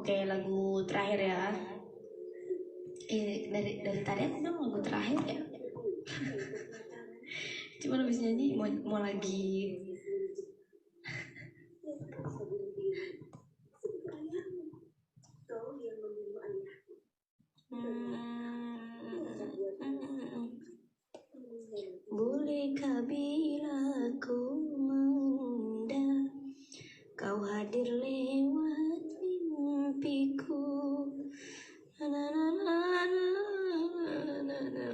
Oke, lagu terakhir ya. Dari tadi aku bilang lagu terakhir ya. Cuma habis nyanyi mau lagi. Bolehkah bila ku mengundang kau hadir lewat mimpiku, na na na na na na na.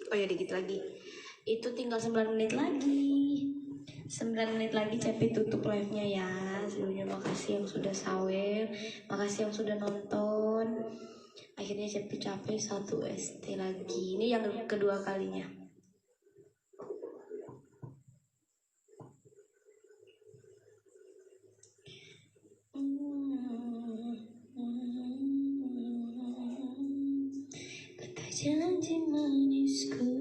Oh ya, dikit lagi. Itu tinggal 9 menit lagi. 9 menit lagi Cepi tutup live-nya ya. Sebelumnya makasih yang sudah sawer, makasih yang sudah nonton. Akhirnya Cepi capek 1 ST lagi. Ini yang kedua kalinya. Kata janji manisku.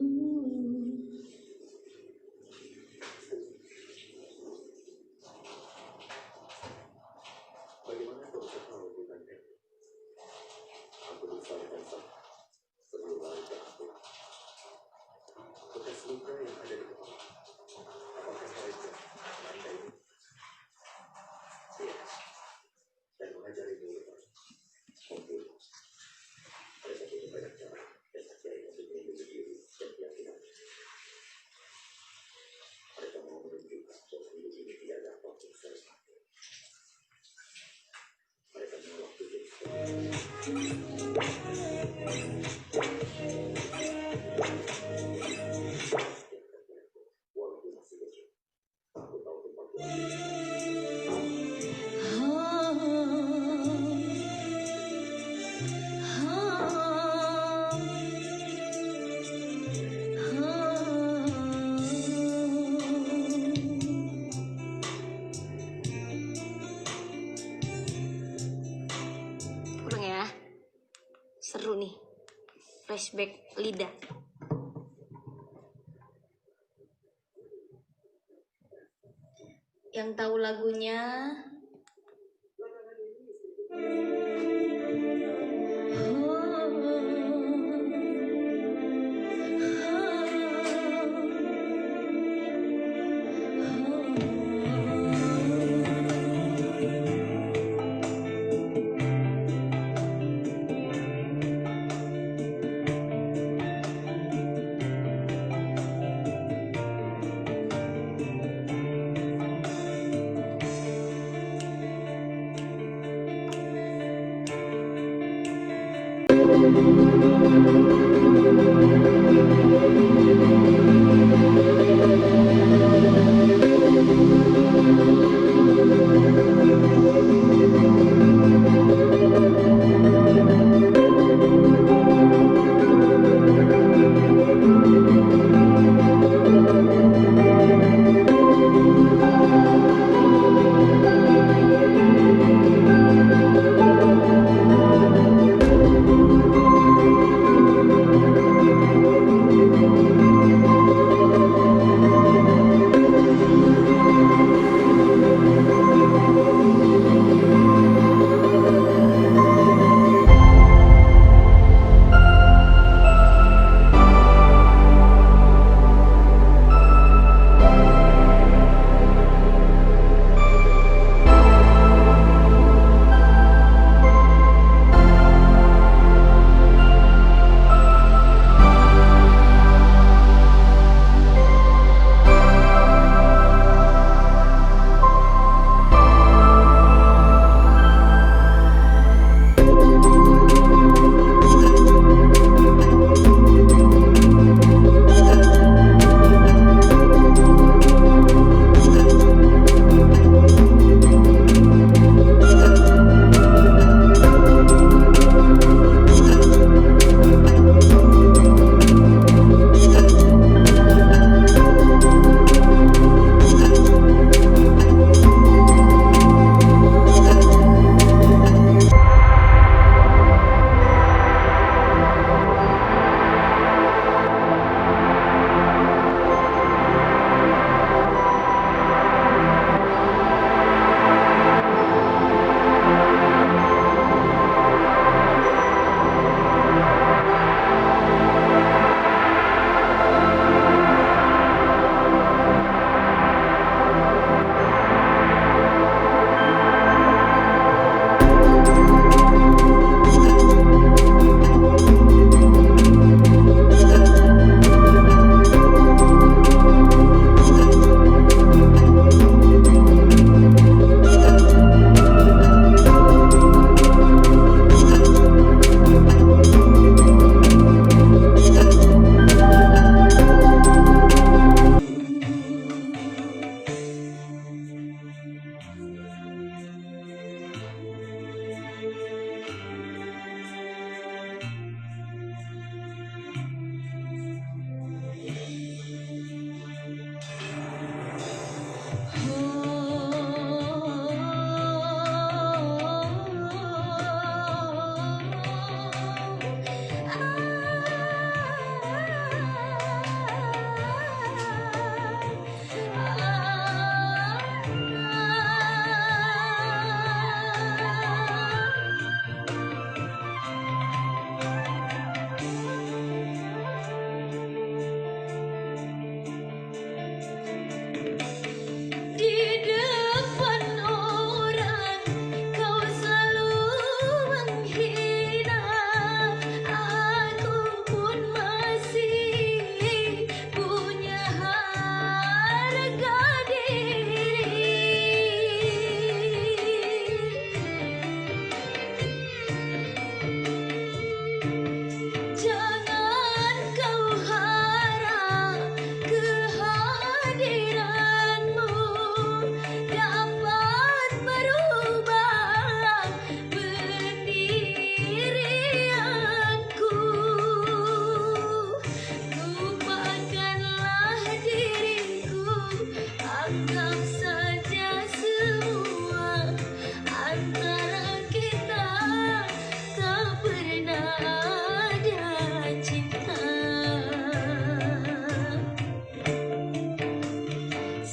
Seru nih, flashback Lida. Yang tahu lagunya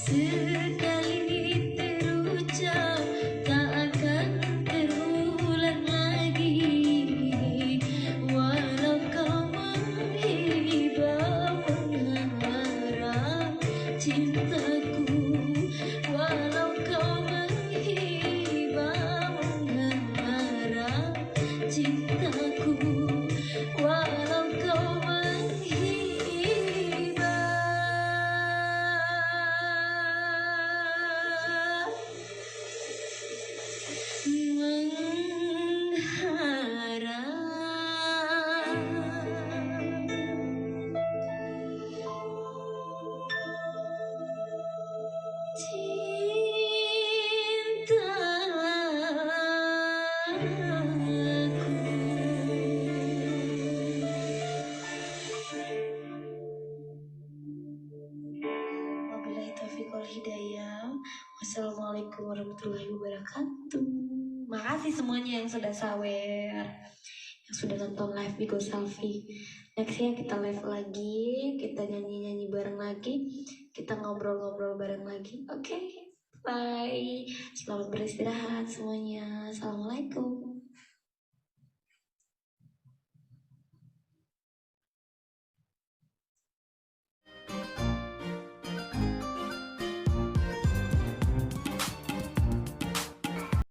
Sekali terucap tak akan terulang lagi. Walau kau menghibah mengharap cintaku, walau kau menghibah mengharap cintaku, walau kau Wabillahi taufiq wal hidayah. Wassalamualaikum warahmatullahi wabarakatuh. Makasih semuanya yang sudah sawer, yang sudah nonton live Jika Selfi. Nextnya kita live lagi, kita nyanyi-nyanyi bareng lagi, kita ngobrol-ngobrol bareng lagi. Oke, bye. Selamat beristirahat semuanya. Assalamualaikum.